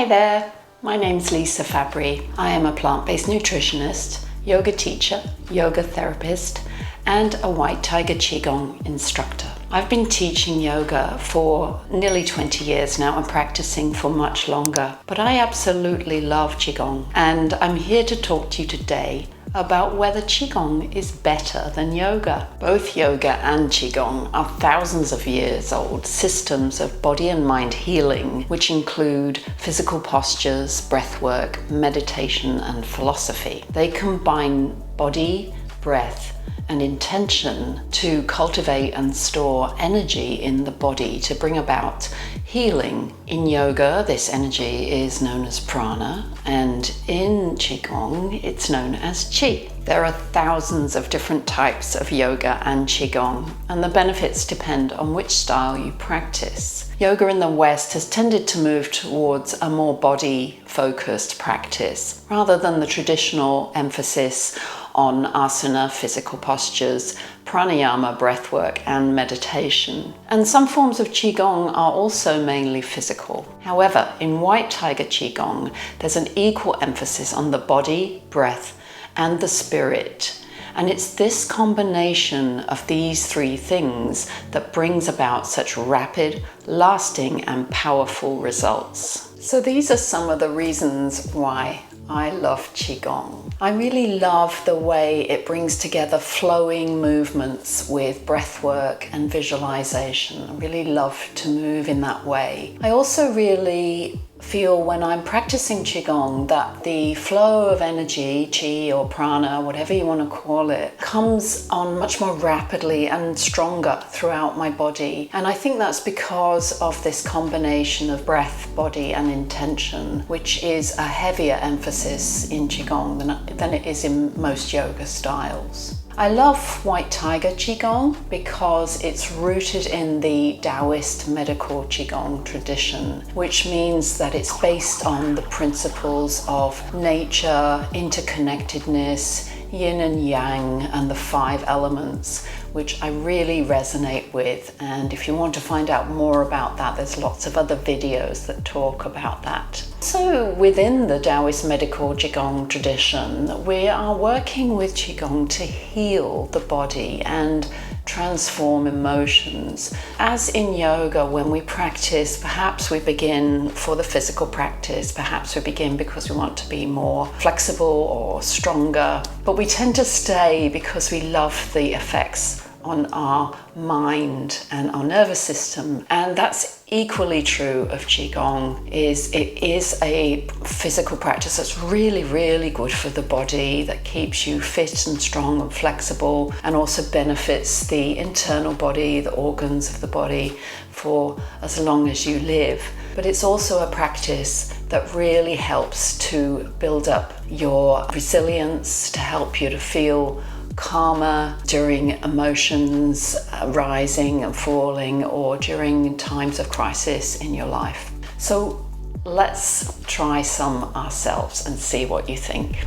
Hi there, my name's Lisa Fabry. I am a plant-based nutritionist, yoga teacher, yoga therapist, and a White Tiger Qigong instructor. I've been teaching yoga for nearly 20 years now and practicing for much longer, but I absolutely love Qigong, and I'm here to talk to you today about whether Qigong is better than yoga. Both yoga and Qigong are thousands of years old systems of body and mind healing, which include physical postures, breathwork, meditation, and philosophy. They combine body, breath, and intention to cultivate and store energy in the body to bring about healing. In yoga, this energy is known as prana, and in Qigong, it's known as Qi. There are thousands of different types of yoga and Qigong, and the benefits depend on which style you practice. Yoga in the West has tended to move towards a more body-focused practice, rather than the traditional emphasis on asana, physical postures, pranayama, breathwork, and meditation. And some forms of Qigong are also mainly physical. However, in White Tiger Qigong, there's an equal emphasis on the body, breath, and the spirit. And it's this combination of these three things that brings about such rapid, lasting, and powerful results. So these are some of the reasons why I love Qigong. I really love the way it brings together flowing movements with breathwork and visualization. I really love to move in that way. I also really feel when I'm practicing Qigong that the flow of energy, Qi or prana, whatever you want to call it, comes on much more rapidly and stronger throughout my body. And I think that's because of this combination of breath, body, and intention, which is a heavier emphasis in Qigong than it is in most yoga styles. I love White Tiger Qigong because it's rooted in the Taoist medical Qigong tradition, which means that it's based on the principles of nature, interconnectedness, yin and yang, and the 5 elements, which I really resonate with. And if you want to find out more about that, there's lots of other videos that talk about that. So within the Taoist medical Qigong tradition, we are working with Qigong to heal the body and transform emotions. As in yoga, when we practice, perhaps we begin for the physical practice, perhaps we begin because we want to be more flexible or stronger, but we tend to stay because we love the effects on our mind and our nervous system. And that's equally true of Qigong. It is a physical practice that's really, really good for the body, that keeps you fit and strong and flexible, and also benefits the internal body, the organs of the body, for as long as you live. But it's also a practice that really helps to build up your resilience, to help you to feel calmer during emotions rising and falling, or during times of crisis in your life. So let's try some ourselves and see what you think.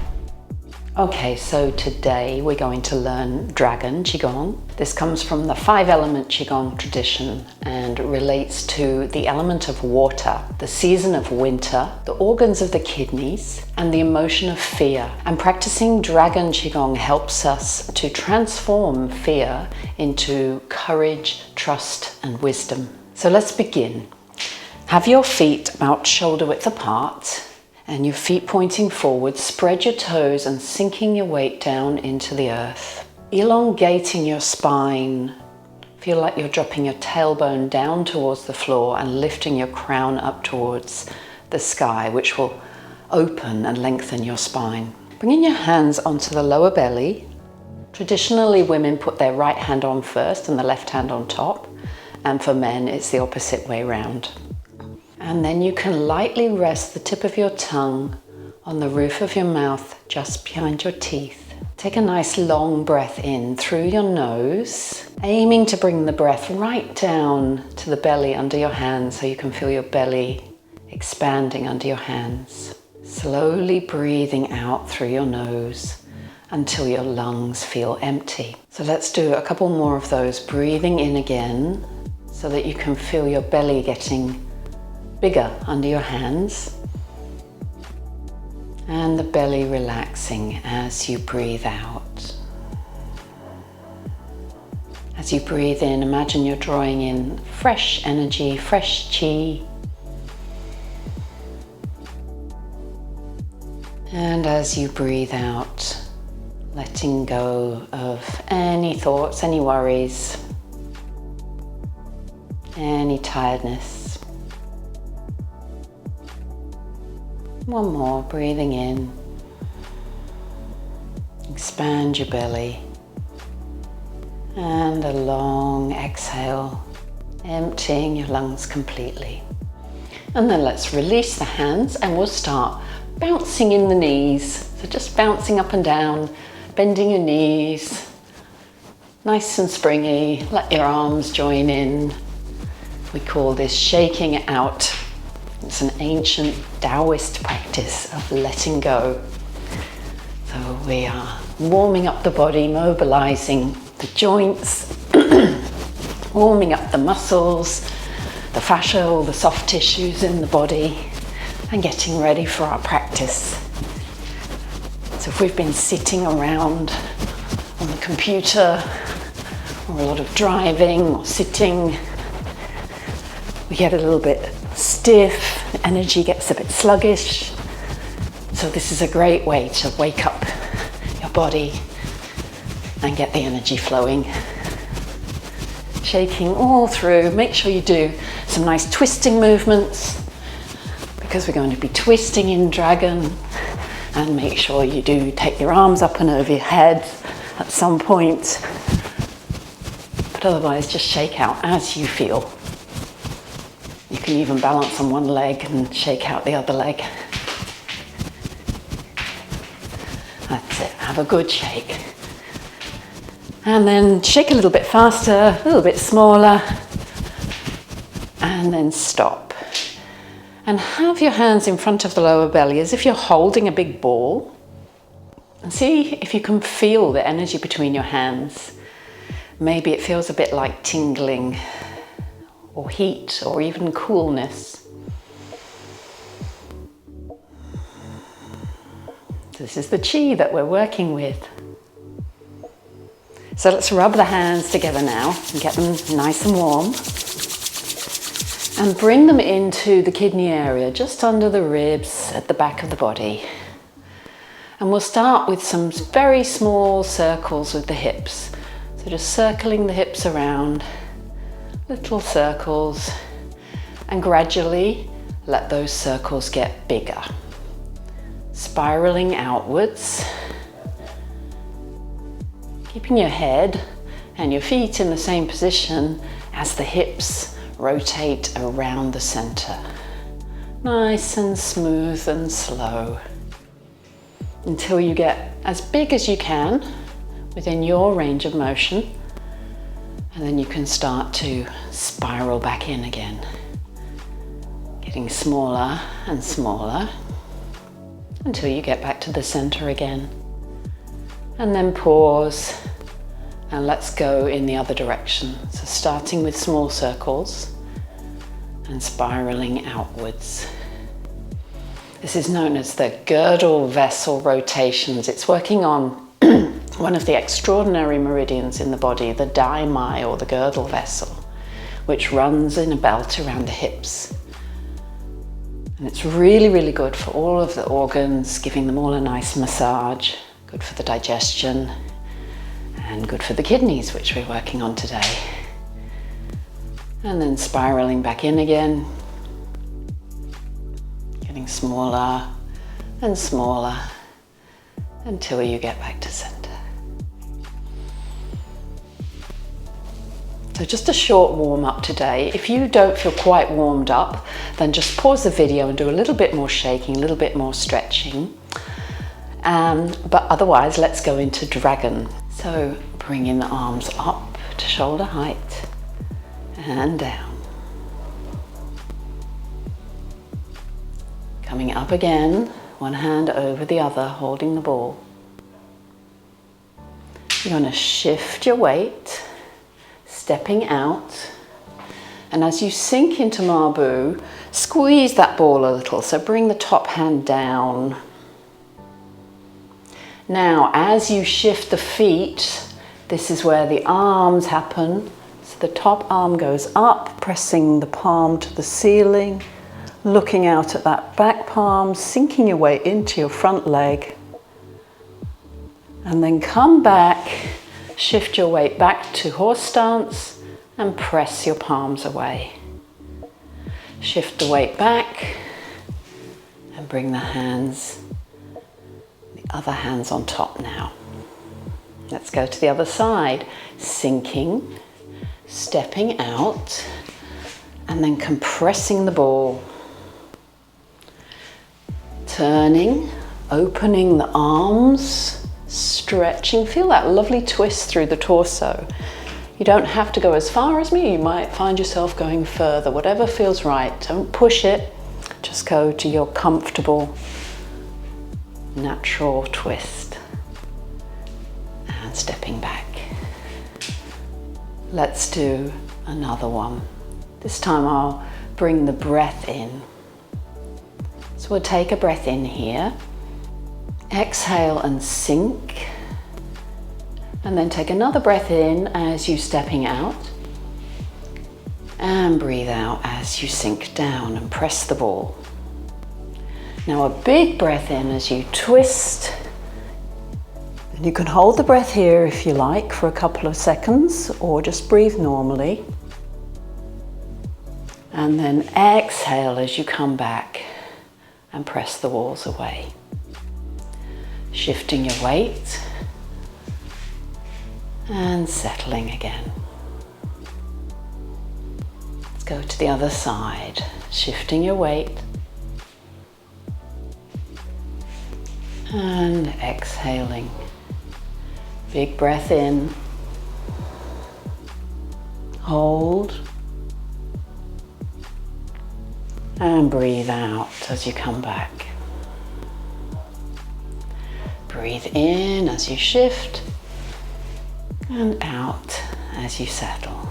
Okay, so today we're going to learn Dragon Qigong. This comes from the 5-element Qigong tradition and relates to the element of water, the season of winter, the organs of the kidneys, and the emotion of fear. And practicing Dragon Qigong helps us to transform fear into courage, trust, and wisdom. So let's begin. Have your feet about shoulder width apart, and your feet pointing forward. Spread your toes and sinking your weight down into the earth. Elongating your spine. Feel like you're dropping your tailbone down towards the floor and lifting your crown up towards the sky, which will open and lengthen your spine. Bringing your hands onto the lower belly. Traditionally, women put their right hand on first and the left hand on top. And for men, it's the opposite way round. And then you can lightly rest the tip of your tongue on the roof of your mouth, just behind your teeth. Take a nice long breath in through your nose, aiming to bring the breath right down to the belly under your hands so you can feel your belly expanding under your hands. Slowly breathing out through your nose until your lungs feel empty. So let's do a couple more of those. Breathing in again so that you can feel your belly getting bigger under your hands. and the belly relaxing as you breathe out. As you breathe in, imagine you're drawing in fresh energy, fresh qi. And as you breathe out, letting go of any thoughts, any worries, any tiredness. One more, breathing in. Expand your belly. And a long exhale, emptying your lungs completely. And then let's release the hands and we'll start bouncing in the knees. So just bouncing up and down, bending your knees, nice and springy. Let your arms join in. We call this shaking it out. It's an ancient Taoist practice of letting go. So we are warming up the body, mobilizing the joints, warming up the muscles, the fascia, all the soft tissues in the body, and getting ready for our practice. So if we've been sitting around on the computer, or a lot of driving or sitting, we get a little bit stiff, energy gets a bit sluggish. So this is a great way to wake up your body and get the energy flowing. Shaking all through. Make sure you do some nice twisting movements because we're going to be twisting in dragon, and make sure you do take your arms up and over your head at some point. But otherwise just shake out as you feel. You can even balance on one leg and shake out the other leg. That's it, have a good shake. And then shake a little bit faster, a little bit smaller, and then stop. And have your hands in front of the lower belly as if you're holding a big ball. And see if you can feel the energy between your hands. Maybe it feels a bit like tingling, or heat, or even coolness. This is the qi that we're working with. So let's rub the hands together now and get them nice and warm. And bring them into the kidney area, just under the ribs at the back of the body. And we'll start with some very small circles with the hips. So just circling the hips around, little circles, and gradually let those circles get bigger. Spiraling outwards. Keeping your head and your feet in the same position as the hips rotate around the center. Nice and smooth and slow until you get as big as you can within your range of motion, and then you can start to spiral back in again, getting smaller and smaller until you get back to the center again. And then pause and let's go in the other direction. So starting with small circles and spiraling outwards. This is known as the girdle vessel rotations. It's working on one of the extraordinary meridians in the body, the daimai, or the girdle vessel, which runs in a belt around the hips. And it's really, really good for all of the organs, giving them all a nice massage. Good for the digestion and good for the kidneys, which we're working on today. And then spiraling back in again, getting smaller and smaller until you get back to center. So just a short warm up today. If you don't feel quite warmed up, then just pause the video and do a little bit more shaking, a little bit more stretching. But otherwise, let's go into dragon. So bringing the arms up to shoulder height and down. Coming up again, one hand over the other, holding the ball. You're going to shift your weight, stepping out. And as you sink into Mabu, squeeze that ball a little. So bring the top hand down. Now, as you shift the feet, this is where the arms happen. So the top arm goes up, pressing the palm to the ceiling, looking out at that back palm, sinking your weight into your front leg. And then come back, shift your weight back to horse stance and press your palms away. Shift the weight back and bring the other hands on top now. Let's go to the other side. Sinking, stepping out, and then compressing the ball. Turning, opening the arms, stretching. Feel that lovely twist through the torso. You don't have to go as far as me. You might find yourself going further, whatever feels right. Don't push it. Just go to your comfortable, natural twist. And stepping back. Let's do another one. This time I'll bring the breath in. So we'll take a breath in here. Exhale and sink. And then take another breath in as you're stepping out. And breathe out as you sink down and press the ball. Now a big breath in as you twist. And you can hold the breath here if you like for a couple of seconds, or just breathe normally. And then exhale as you come back and press the walls away. Shifting your weight and settling again. Let's go to the other side. Shifting your weight and exhaling. Big breath in. Hold. And breathe out as you come back. Breathe in as you shift and out as you settle.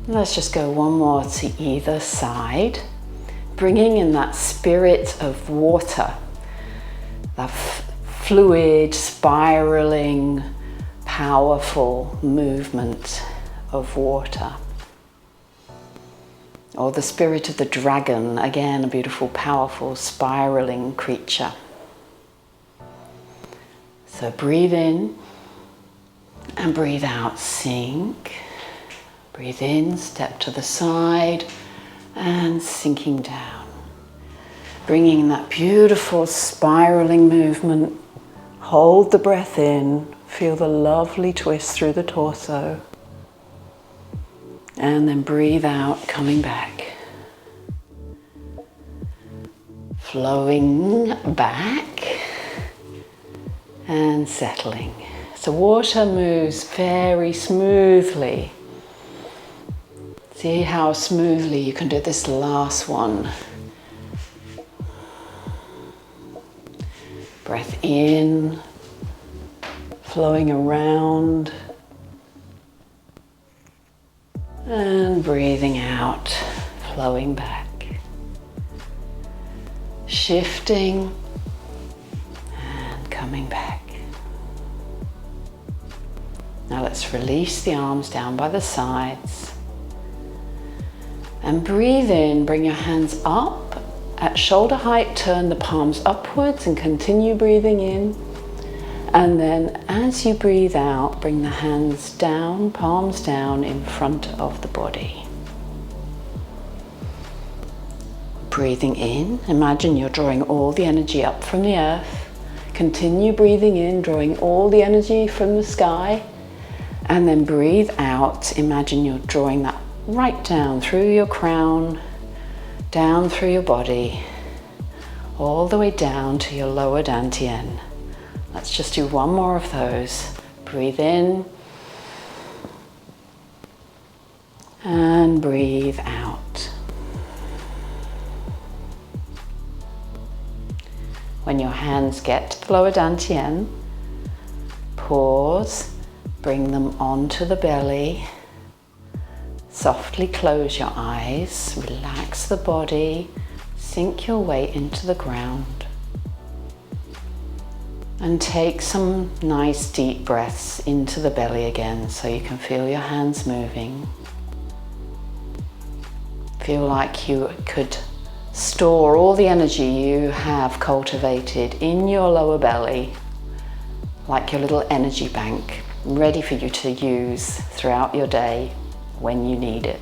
Let's just go one more to either side, bringing in that spirit of water, that fluid, spiraling, powerful movement of water. Or the spirit of the dragon, again a beautiful, powerful, spiraling creature. So breathe in and breathe out, sink. Breathe in, step to the side and sinking down. Bringing that beautiful spiraling movement. Hold the breath in, feel the lovely twist through the torso. And then breathe out, coming back. Flowing back and settling. So water moves very smoothly. See how smoothly you can do this last one. Breath in, flowing around. And breathing out, flowing back. Shifting and coming back. Now let's release the arms down by the sides. And breathe in, bring your hands up at shoulder height, turn the palms upwards and continue breathing in. And then as you breathe out, bring the hands down, palms down in front of the body. Breathing in, imagine you're drawing all the energy up from the earth. Continue breathing in, drawing all the energy from the sky. And then breathe out, imagine you're drawing that right down through your crown, down through your body, all the way down to your lower dantian. Let's just do one more of those. Breathe in and breathe out. When your hands get to the lower dantian, pause, bring them onto the belly. Softly close your eyes, relax the body, sink your weight into the ground. And take some nice deep breaths into the belly again so you can feel your hands moving. Feel like you could store all the energy you have cultivated in your lower belly, like your little energy bank, ready for you to use throughout your day when you need it.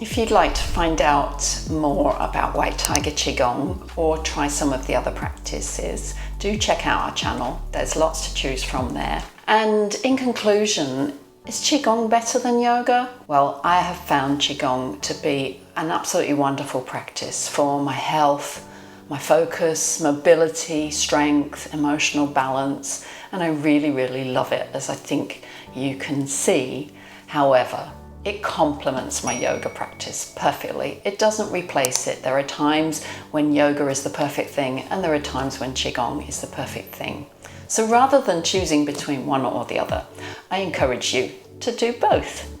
If you'd like to find out more about White Tiger Qigong or try some of the other practices, do check out our channel. There's lots to choose from there. And in conclusion, is Qigong better than yoga? Well, I have found Qigong to be an absolutely wonderful practice for my health, my focus, mobility, strength, emotional balance, and I really, really love it, as I think you can see. However, it complements my yoga practice perfectly. It doesn't replace it. There are times when yoga is the perfect thing and there are times when Qigong is the perfect thing. So rather than choosing between one or the other, I encourage you to do both.